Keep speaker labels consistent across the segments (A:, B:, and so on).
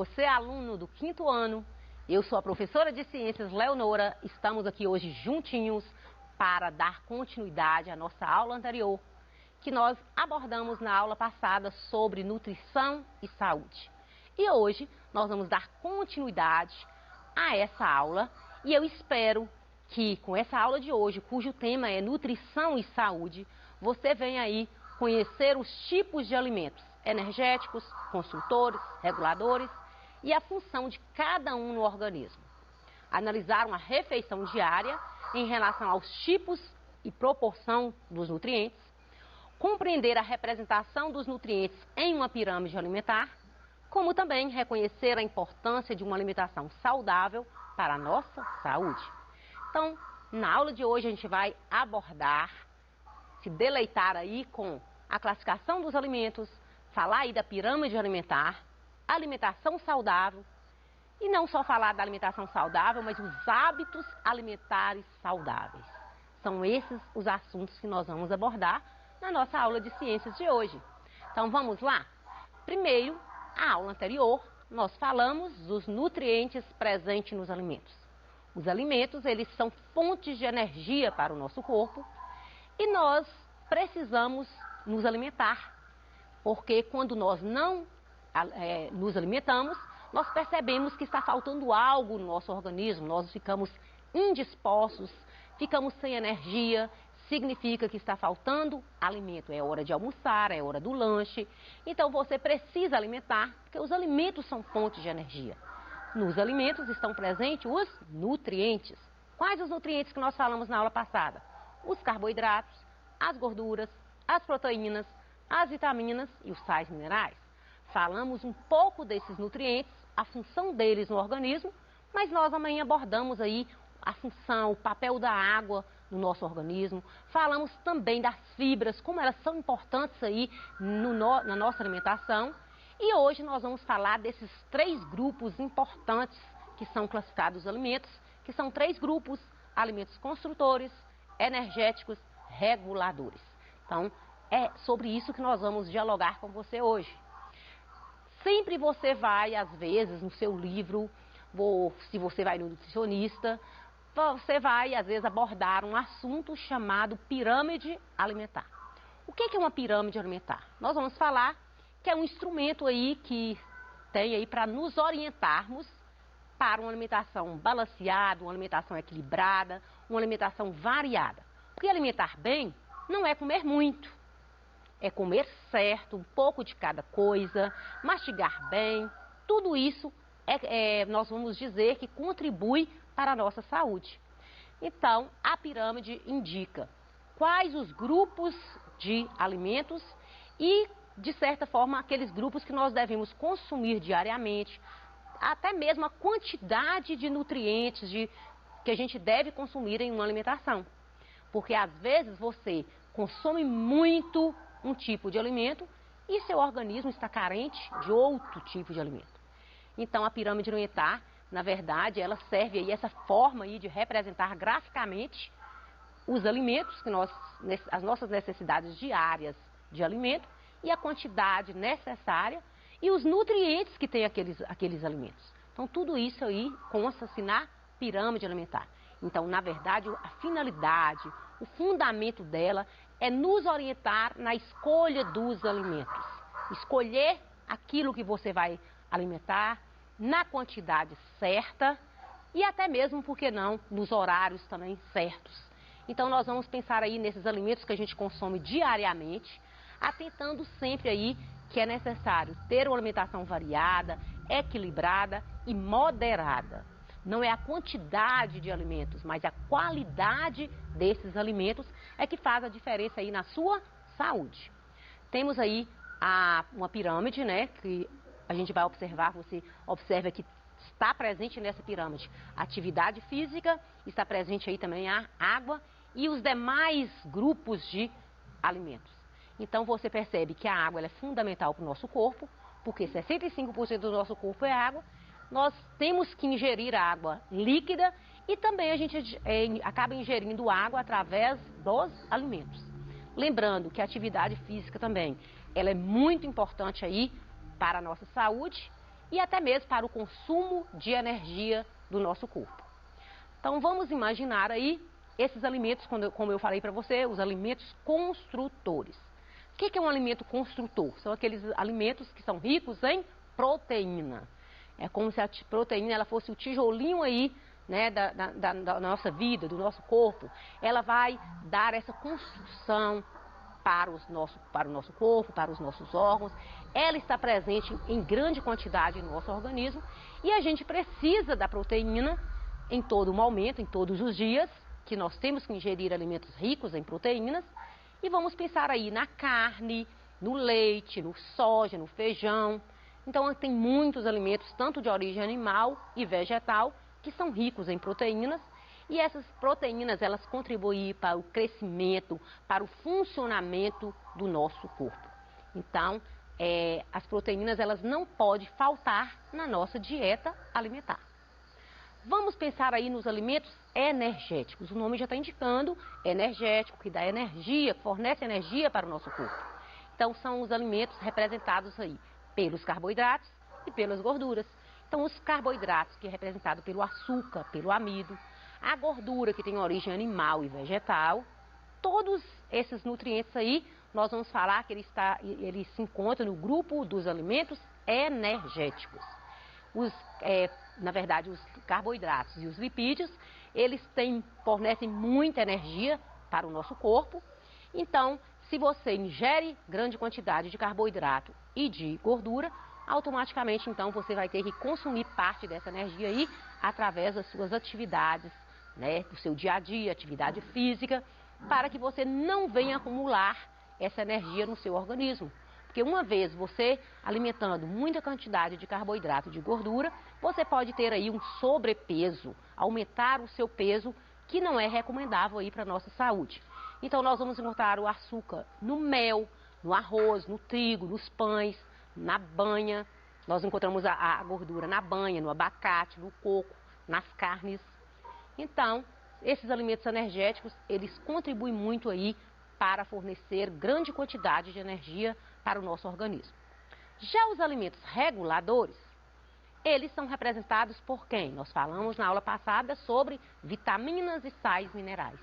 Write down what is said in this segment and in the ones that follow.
A: você, aluno do 5º ano. Eu sou a professora de Ciências Leonora. Estamos aqui hoje juntinhos para dar continuidade à nossa aula anterior, que nós abordamos na aula passada sobre nutrição e saúde. E hoje nós vamos dar continuidade a essa aula e eu espero que com essa aula de hoje, cujo tema é nutrição e saúde, você venha aí conhecer os tipos de alimentos energéticos, construtores, reguladores e a função de cada um no organismo. Analisar uma refeição diária em relação aos tipos e proporção dos nutrientes, compreender a representação dos nutrientes em uma pirâmide alimentar, como também reconhecer a importância de uma alimentação saudável para a nossa saúde. Então, na aula de hoje a gente vai abordar, se deleitar aí com a classificação dos alimentos, falar aí da pirâmide alimentar, alimentação saudável, e não só falar da alimentação saudável, mas os hábitos alimentares saudáveis. São esses os assuntos que nós vamos abordar na nossa aula de ciências de hoje. Então vamos lá? Primeiro, a aula anterior, nós falamos dos nutrientes presentes nos alimentos. Os alimentos, eles são fontes de energia para o nosso corpo e nós precisamos nos alimentar, porque quando nós não nos alimentamos, nós percebemos que está faltando algo no nosso organismo, nós ficamos indispostos, ficamos sem energia, significa que está faltando alimento, é hora de almoçar, é hora do lanche, então você precisa alimentar, porque os alimentos são fontes de energia. Nos alimentos estão presentes os nutrientes. Quais os nutrientes que nós falamos na aula passada? Os carboidratos, as gorduras, as proteínas, as vitaminas e os sais minerais. Falamos um pouco desses nutrientes, a função deles no organismo, mas nós amanhã abordamos aí a função, o papel da água no nosso organismo. Falamos também das fibras, como elas são importantes aí na nossa alimentação. E hoje nós vamos falar desses 3 grupos importantes que são classificados os alimentos, que são 3 grupos: alimentos construtores, energéticos, reguladores. Então, é sobre isso que nós vamos dialogar com você hoje. Sempre você vai, às vezes, no seu livro, se você vai no nutricionista, você vai, às vezes, abordar um assunto chamado pirâmide alimentar. O que é uma pirâmide alimentar? Nós vamos falar que é um instrumento aí que tem aí para nos orientarmos para uma alimentação balanceada, uma alimentação equilibrada, uma alimentação variada. Porque alimentar bem não é comer muito. É comer certo, um pouco de cada coisa, mastigar bem, tudo isso nós vamos dizer que contribui para a nossa saúde. Então, a pirâmide indica quais os grupos de alimentos e, de certa forma, aqueles grupos que nós devemos consumir diariamente, até mesmo a quantidade de nutrientes que a gente deve consumir em uma alimentação. Porque, às vezes, você consome muito um tipo de alimento e seu organismo está carente de outro tipo de alimento. Então, a pirâmide alimentar, na verdade, ela serve aí essa forma aí de representar graficamente os alimentos, as nossas necessidades diárias de alimento e a quantidade necessária e os nutrientes que tem aqueles alimentos. Então, tudo isso aí consta-se na pirâmide alimentar. Então, na verdade, a finalidade, o fundamento dela é nos orientar na escolha dos alimentos. Escolher aquilo que você vai alimentar na quantidade certa e até mesmo, por que não, nos horários também certos. Então, nós vamos pensar aí nesses alimentos que a gente consome diariamente, atentando sempre aí que é necessário ter uma alimentação variada, equilibrada e moderada. Não é a quantidade de alimentos, mas a qualidade desses alimentos é que faz a diferença aí na sua saúde. Temos aí uma pirâmide, né, que a gente vai observar, você observa que está presente nessa pirâmide a atividade física, está presente aí também a água e os demais grupos de alimentos. Então você percebe que a água ela é fundamental para o nosso corpo, porque 65% do nosso corpo é água. Nós temos que ingerir água líquida e também a gente acaba ingerindo água através dos alimentos. Lembrando que a atividade física também, ela é muito importante aí para a nossa saúde e até mesmo para o consumo de energia do nosso corpo. Então vamos imaginar aí esses alimentos, como eu falei para você, os alimentos construtores. O que é um alimento construtor? São aqueles alimentos que são ricos em proteína. É como se a proteína ela fosse o tijolinho aí, né, da nossa vida, do nosso corpo. Ela vai dar essa construção para o nosso corpo, para os nossos órgãos. Ela está presente em grande quantidade no nosso organismo e a gente precisa da proteína em todo momento, em todos os dias, que nós temos que ingerir alimentos ricos em proteínas. E vamos pensar aí na carne, no leite, no soja, no feijão. Então tem muitos alimentos, tanto de origem animal e vegetal, que são ricos em proteínas. E essas proteínas, elas contribuem para o crescimento, para o funcionamento do nosso corpo. Então, as proteínas, elas não podem faltar na nossa dieta alimentar. Vamos pensar aí nos alimentos energéticos. O nome já está indicando energético, que dá energia, que fornece energia para o nosso corpo. Então, são os alimentos representados aí pelos carboidratos e pelas gorduras. Então, os carboidratos, que é representado pelo açúcar, pelo amido, a gordura, que tem origem animal e vegetal, todos esses nutrientes aí, nós vamos falar que ele se encontra no grupo dos alimentos energéticos. Na verdade, os carboidratos e os lipídios, eles fornecem muita energia para o nosso corpo. Então, se você ingere grande quantidade de carboidrato e de gordura, automaticamente, então, você vai ter que consumir parte dessa energia aí através das suas atividades, né, do seu dia a dia, atividade física, para que você não venha acumular essa energia no seu organismo. Porque uma vez você alimentando muita quantidade de carboidrato e de gordura, você pode ter aí um sobrepeso, aumentar o seu peso, que não é recomendável aí para a nossa saúde. Então nós vamos encontrar o açúcar no mel, no arroz, no trigo, nos pães, na banha. Nós encontramos a gordura na banha, no abacate, no coco, nas carnes. Então, esses alimentos energéticos, eles contribuem muito aí para fornecer grande quantidade de energia para o nosso organismo. Já os alimentos reguladores, eles são representados por quem? Nós falamos na aula passada sobre vitaminas e sais minerais.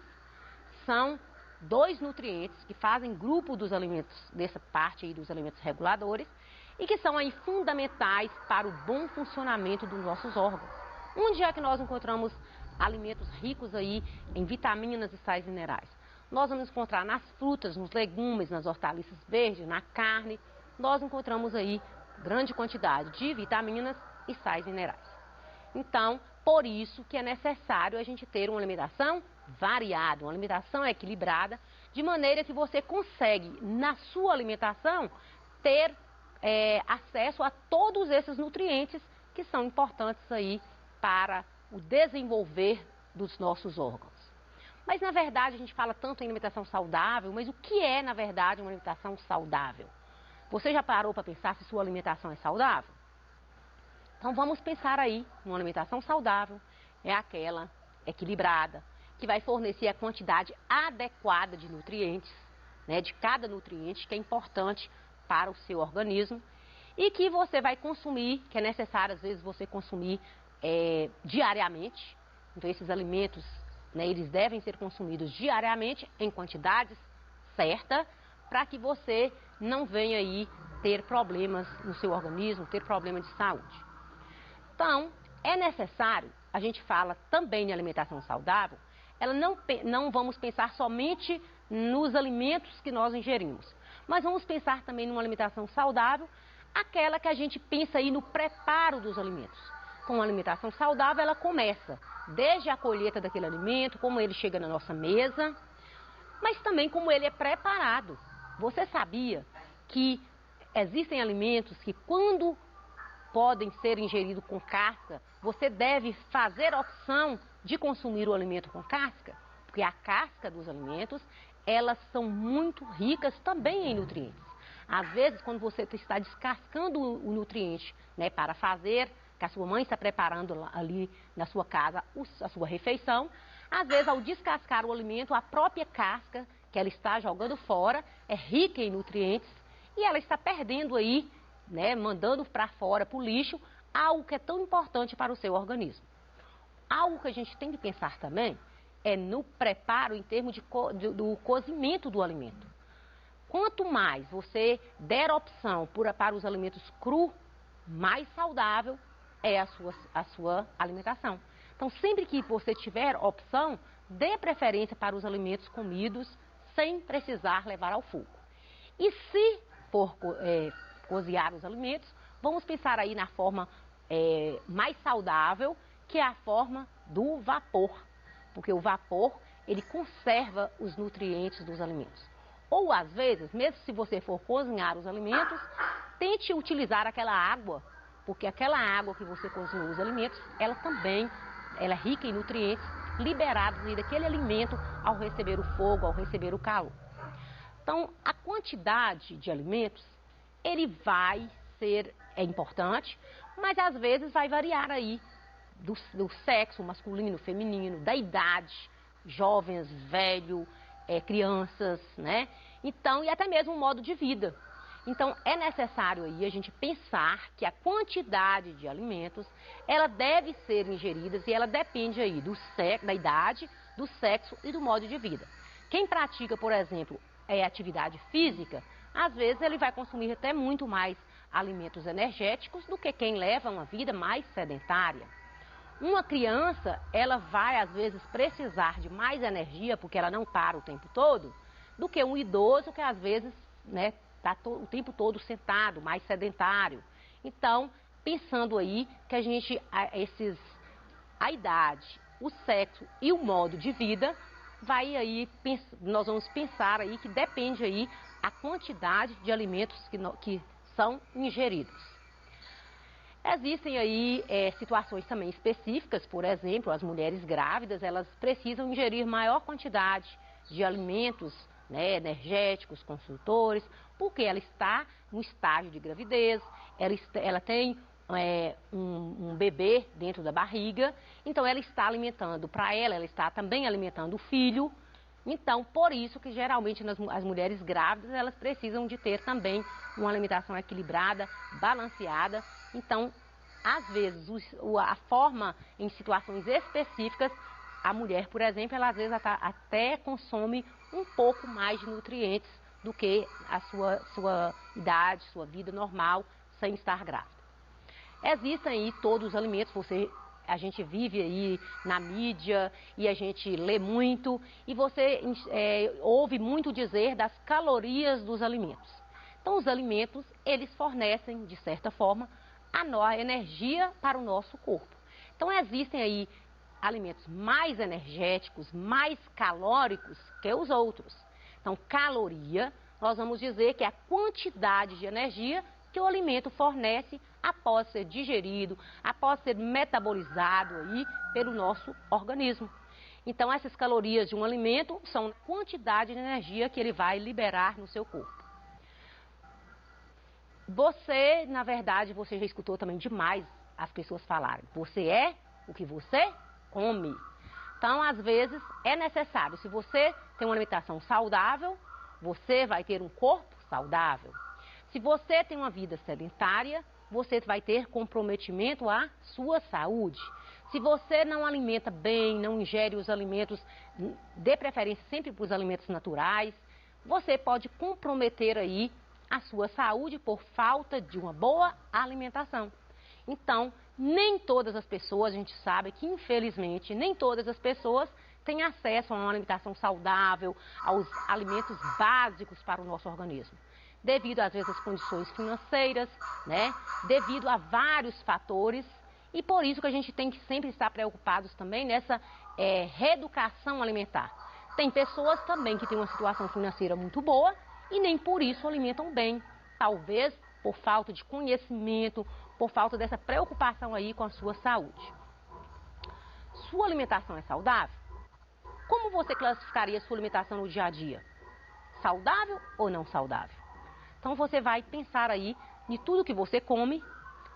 A: São dois nutrientes que fazem grupo dos alimentos, dessa parte aí dos alimentos reguladores, e que são aí fundamentais para o bom funcionamento dos nossos órgãos. Onde é que nós encontramos alimentos ricos aí em vitaminas e sais minerais? Nós vamos encontrar nas frutas, nos legumes, nas hortaliças verdes, na carne. Nós encontramos aí grande quantidade de vitaminas e sais minerais. Então, por isso que é necessário a gente ter uma alimentação variada, uma alimentação equilibrada, de maneira que você consegue, na sua alimentação, ter acesso a todos esses nutrientes que são importantes aí para o desenvolver dos nossos órgãos. Mas, na verdade, a gente fala tanto em alimentação saudável, mas o que é, na verdade, uma alimentação saudável? Você já parou para pensar se sua alimentação é saudável? Então, vamos pensar aí, uma alimentação saudável é aquela equilibrada, que vai fornecer a quantidade adequada de nutrientes, né, de cada nutriente que é importante para o seu organismo e que você vai consumir, que é necessário, às vezes, você consumir diariamente. Então, esses alimentos, né, eles devem ser consumidos diariamente em quantidades certas para que você não venha aí ter problemas no seu organismo, ter problema de saúde. Então, é necessário, a gente fala também em alimentação saudável, não vamos pensar somente nos alimentos que nós ingerimos, mas vamos pensar também numa alimentação saudável, aquela que a gente pensa aí no preparo dos alimentos. Com a alimentação saudável, ela começa desde a colheita daquele alimento, como ele chega na nossa mesa, mas também como ele é preparado. Você sabia que existem alimentos que, quando podem ser ingeridos com casca, você deve fazer a opção de consumir o alimento com casca? Porque a casca dos alimentos, elas são muito ricas também em nutrientes. Às vezes, quando você está descascando o nutriente, né, para fazer, que a sua mãe está preparando ali na sua casa a sua refeição, às vezes, ao descascar o alimento, a própria casca que ela está jogando fora é rica em nutrientes e ela está perdendo aí, né, mandando para fora, para o lixo, algo que é tão importante para o seu organismo. Algo que a gente tem que pensar também é no preparo em termos do cozimento do alimento. Quanto mais você der opção para os alimentos crus, mais saudável é a sua alimentação. Então, sempre que você tiver opção, dê preferência para os alimentos comidos sem precisar levar ao fogo. E se for cozinhar os alimentos, vamos pensar aí na forma mais saudável, que é a forma do vapor. Porque o vapor, ele conserva os nutrientes dos alimentos. Ou às vezes, mesmo se você for cozinhar os alimentos, tente utilizar aquela água, porque aquela água que você cozinhou os alimentos, ela também é rica em nutrientes liberados aí daquele alimento ao receber o fogo, ao receber o calor. Então, a quantidade de alimentos, ele vai ser importante, mas às vezes vai variar aí do sexo masculino, feminino, da idade, jovens, velho, crianças, né? Então, e até mesmo o modo de vida. Então, é necessário aí a gente pensar que a quantidade de alimentos, ela deve ser ingerida e ela depende aí da idade, do sexo e do modo de vida. Quem pratica, por exemplo, atividade física, às vezes ele vai consumir até muito mais alimentos energéticos do que quem leva uma vida mais sedentária. Uma criança, ela vai às vezes precisar de mais energia, porque ela não para o tempo todo, do que um idoso que às vezes, né, está o tempo todo sentado, mais sedentário. Então, pensando aí que a idade, o sexo e o modo de vida, nós vamos pensar aí que depende aí a quantidade de alimentos que são ingeridos. Existem aí situações também específicas, por exemplo, as mulheres grávidas, elas precisam ingerir maior quantidade de alimentos, né, energéticos, construtores, porque ela está no estágio de gravidez, ela tem um bebê dentro da barriga, então ela está alimentando, para ela está também alimentando o filho. Então, por isso que geralmente as mulheres grávidas, elas precisam de ter também uma alimentação equilibrada, balanceada. Então, às vezes, a forma em situações específicas, a mulher, por exemplo, ela às vezes até consome um pouco mais de nutrientes do que a sua idade, sua vida normal, sem estar grávida. Existem aí todos os alimentos, a gente vive aí na mídia e a gente lê muito e você ouve muito dizer das calorias dos alimentos. Então, os alimentos, eles fornecem, de certa forma, a energia para o nosso corpo. Então, existem aí alimentos mais energéticos, mais calóricos que os outros. Então, caloria, nós vamos dizer que é a quantidade de energia que o alimento fornece após ser digerido, após ser metabolizado aí pelo nosso organismo. Então, essas calorias de um alimento são a quantidade de energia que ele vai liberar no seu corpo. Você, na verdade, você já escutou também demais as pessoas falarem. Você é o que você come. Então, às vezes, é necessário. Se você tem uma alimentação saudável, você vai ter um corpo saudável. Se você tem uma vida sedentária, você vai ter comprometimento à sua saúde. Se você não alimenta bem, não ingere os alimentos, dê preferência sempre para os alimentos naturais, você pode comprometer aí a sua saúde por falta de uma boa alimentação. Então, nem todas as pessoas, a gente sabe que infelizmente, nem todas as pessoas têm acesso a uma alimentação saudável, aos alimentos básicos para o nosso organismo. Devido às vezes às condições financeiras, né? Devido a vários fatores, e por isso que a gente tem que sempre estar preocupados também nessa reeducação alimentar. Tem pessoas também que têm uma situação financeira muito boa e nem por isso alimentam bem, talvez por falta de conhecimento, por falta dessa preocupação aí com a sua saúde. Sua alimentação é saudável? Como você classificaria a sua alimentação no dia a dia? Saudável ou não saudável? Então você vai pensar aí de tudo que você come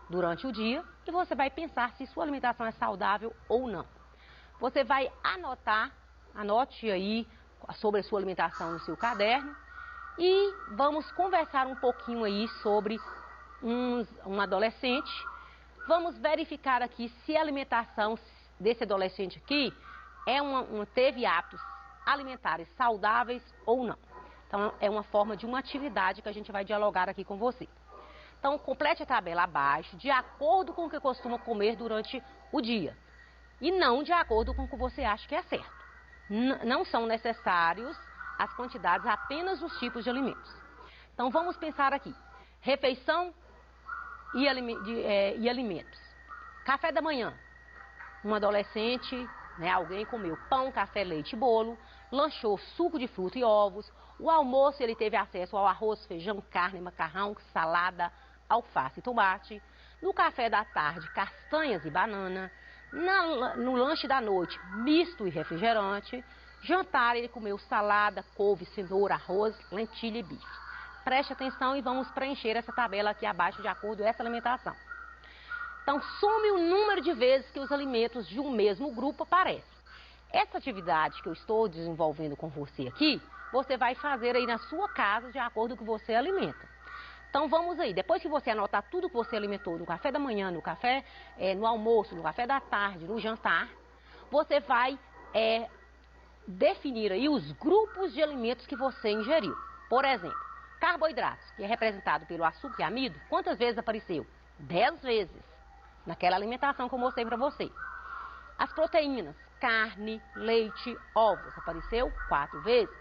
A: durante o dia e você vai pensar se sua alimentação é saudável ou não. Você vai anote aí sobre a sua alimentação no seu caderno e vamos conversar um pouquinho aí sobre um adolescente vamos verificar aqui se a alimentação desse adolescente aqui teve hábitos alimentares saudáveis ou não. Então, é uma forma de uma atividade que a gente vai dialogar aqui com você. Então, complete a tabela abaixo, de acordo com o que costuma comer durante o dia. E não de acordo com o que você acha que é certo. Não são necessários as quantidades, apenas os tipos de alimentos. Então, vamos pensar aqui. Refeição e alimentos. Café da manhã. Um adolescente, alguém comeu pão, café, leite e bolo, lanchou suco de fruta e ovos. O almoço ele teve acesso ao arroz, feijão, carne, macarrão, salada, alface e tomate. No café da tarde, castanhas e banana. No lanche da noite, misto e refrigerante. Jantar, ele comeu salada, couve, cenoura, arroz, lentilha e bife. Preste atenção e vamos preencher essa tabela aqui abaixo de acordo com essa alimentação. Então, some o número de vezes que os alimentos de um mesmo grupo aparecem. Essa atividade que eu estou desenvolvendo com você aqui, você vai fazer aí na sua casa de acordo com o que você alimenta. Então, vamos aí. Depois que você anotar tudo que você alimentou no café da manhã, no almoço, no café da tarde, no jantar, você vai definir aí os grupos de alimentos que você ingeriu. Por exemplo, carboidratos, que é representado pelo açúcar e amido, quantas vezes apareceu? 10 vezes. Naquela alimentação que eu mostrei para você. As proteínas, carne, leite, ovos, apareceu 4 vezes.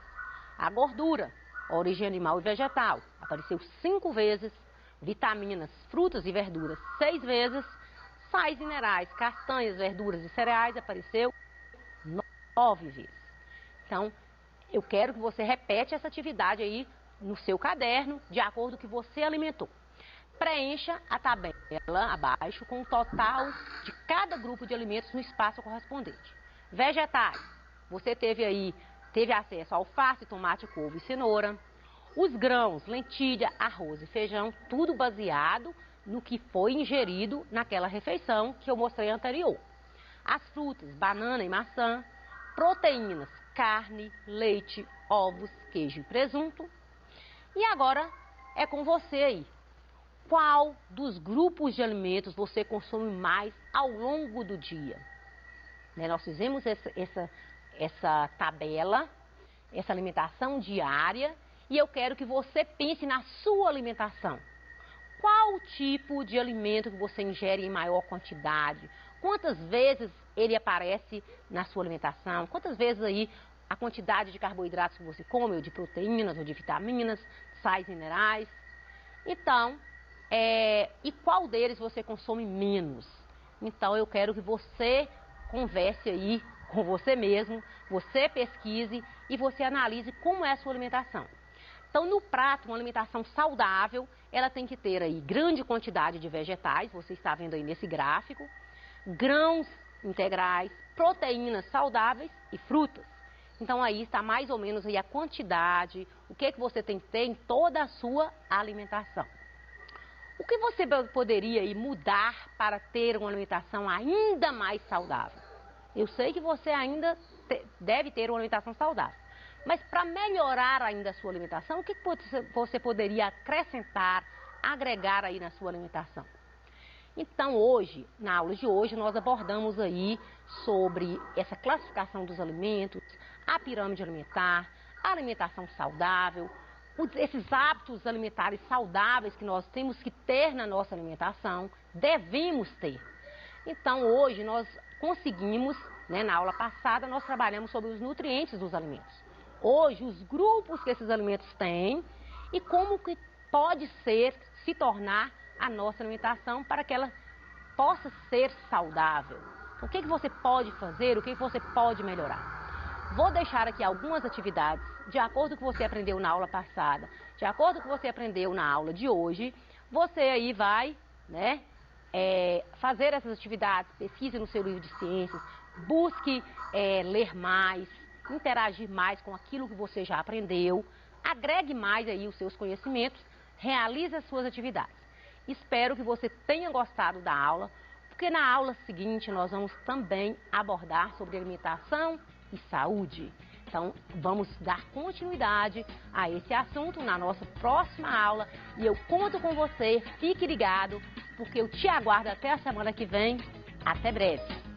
A: A gordura, origem animal e vegetal, apareceu 5 vezes. Vitaminas, frutas e verduras, 6 vezes. Sais minerais, castanhas, verduras e cereais, apareceu 9 vezes. Então, eu quero que você repete essa atividade aí no seu caderno, de acordo com o que você alimentou. Preencha a tabela abaixo com o total de cada grupo de alimentos no espaço correspondente. Vegetais, você teve acesso a alface, tomate, couve e cenoura. Os grãos, lentilha, arroz e feijão, tudo baseado no que foi ingerido naquela refeição que eu mostrei anterior. As frutas, banana e maçã. Proteínas, carne, leite, ovos, queijo e presunto. E agora é com você aí. Qual dos grupos de alimentos você consome mais ao longo do dia? Nós fizemos essa tabela, essa alimentação diária, e eu quero que você pense na sua alimentação. Qual o tipo de alimento que você ingere em maior quantidade? Quantas vezes ele aparece na sua alimentação? Quantas vezes aí a quantidade de carboidratos que você come, ou de proteínas, ou de vitaminas, sais minerais? Então, e qual deles você consome menos? Então, eu quero que você converse aí com você mesmo, você pesquise e você analise como é a sua alimentação. Então, no prato, uma alimentação saudável, ela tem que ter aí grande quantidade de vegetais, você está vendo aí nesse gráfico, grãos integrais, proteínas saudáveis e frutas. Então, aí está mais ou menos aí a quantidade, o que você tem que ter em toda a sua alimentação. O que você poderia aí mudar para ter uma alimentação ainda mais saudável? Eu sei que você ainda deve ter uma alimentação saudável. Mas para melhorar ainda a sua alimentação, o que você poderia acrescentar, agregar aí na sua alimentação? Então hoje, na aula de hoje, nós abordamos aí sobre essa classificação dos alimentos, a pirâmide alimentar, a alimentação saudável, esses hábitos alimentares saudáveis que nós temos que ter na nossa alimentação, devemos ter. Então hoje nós conseguimos, na aula passada, nós trabalhamos sobre os nutrientes dos alimentos. Hoje, os grupos que esses alimentos têm e como que pode se tornar a nossa alimentação para que ela possa ser saudável. O que você pode fazer, o que você pode melhorar. Vou deixar aqui algumas atividades, de acordo com o que você aprendeu na aula passada, de acordo com o que você aprendeu na aula de hoje. Você aí vai, fazer essas atividades, pesquise no seu livro de ciências, busque ler mais, interagir mais com aquilo que você já aprendeu, agregue mais aí os seus conhecimentos, realize as suas atividades. Espero que você tenha gostado da aula, porque na aula seguinte nós vamos também abordar sobre alimentação e saúde. Então, vamos dar continuidade a esse assunto na nossa próxima aula. E eu conto com você, fique ligado, porque eu te aguardo até a semana que vem. Até breve!